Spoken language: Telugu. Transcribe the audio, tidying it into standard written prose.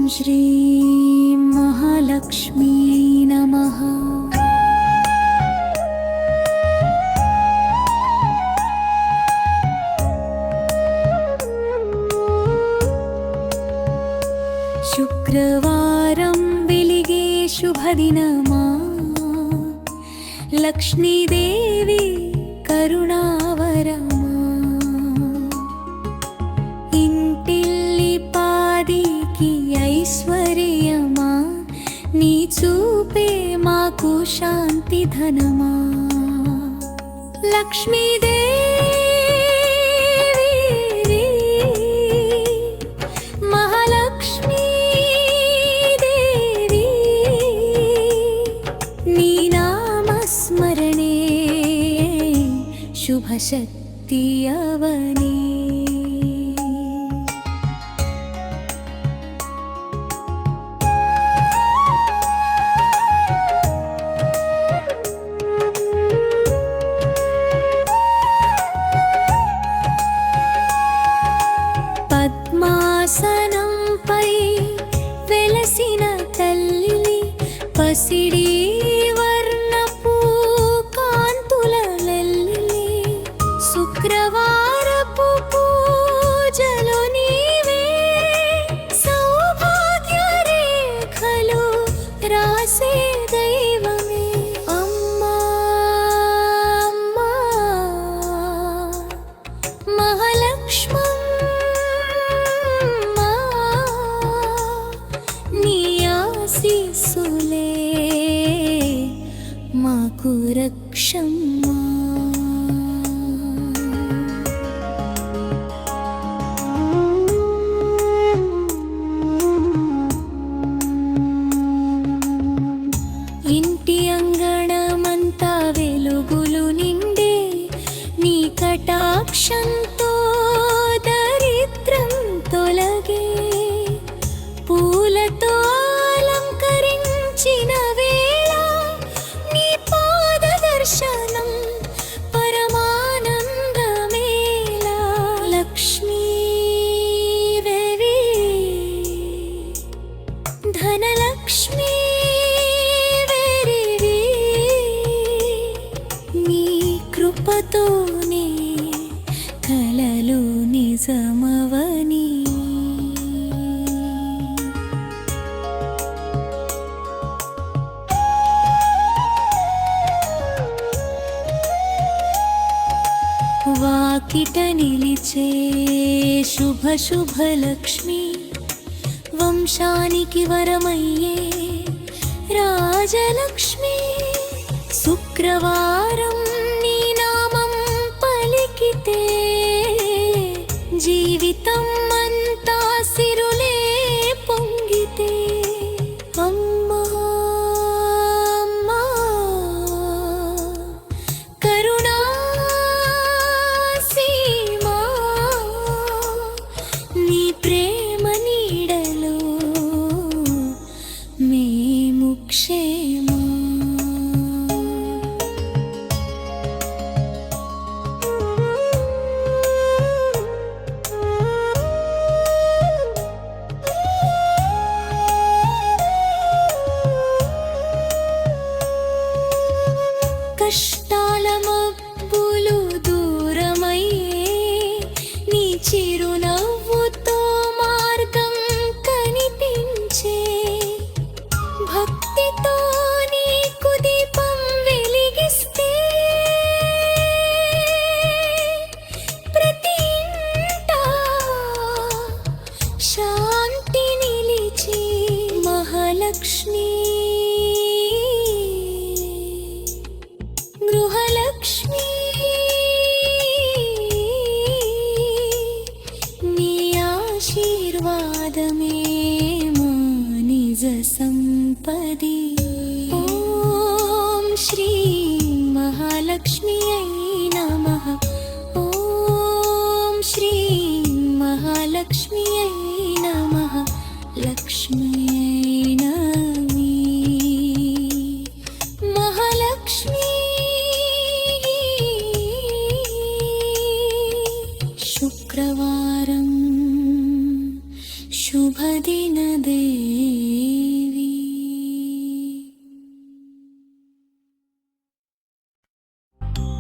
श्रीं महालक्ष्मी नमः। शुक्रवारं वेलिगे शुभदिनमा लक्ष्मीदेवी करुणावरमा इंटिल्ली पादिकी ऐश्वर्यमा नी चूपे माकु शांति धनमा लक्ष्मीदेवी महालक्ष्मी देवी नी नामस्मरणे शुभशक्ति अवनी। పద్మాసనంపై వెలసిన తల్లి పసిడి వర్ణపు కాంతుల లల్లి శుక్రవారపు పూజలో నీవే సౌభాగ్య రేఖలు రాసే దైవమే అమ్మా అమ్మా మహాలక్ష్మి ఆశీస్సులే మాకు రక్షమ్మా। ఇంటి అంగణమంతా వెలుగులు నిండే నీ కటాక్షంతో దరిద్రం తొలగే పూలతో అలంకరించిన వేళ నీ పాద దర్శనం పరమానందమేలా లక్ష్మీదేవి ధనలక్ష్మీ వేరివి నీ కృపతోనే కలలు నిజమవని వాకిట నిలిచే శుభ శుభ లక్ష్మి వంశానికి వరమయ్యే రాజలక్ష్మి శుక్రవారం నీ నామం పలికితే జీవితం అంతా సిరులే పొంగితే అమ్మా అమ్మా కరుణా సీమా నీ ప్రేమ నీడలో మేము క్షేమా। కష్టాల మబ్బులు దూరమయ్యే నీ చిరునవ్వుతో మార్గం కనిపించే భక్తితో నీకు దీపం వెలిగిస్తే ప్రతి ఇంటా శాంతి నిలిచి మహాలక్ష్మి గృహలక్ష్మి నీ ఆశీర్వాదమే మా నిజ సంపది। ఓం శ్రీ మహాలక్ష్మి నమః। ఓం శ్రీ మహాలక్ష్మి నమః। లక్ష్మీ నమీ మహాలక్ష్మి శుక్రవారం शुभ దినదే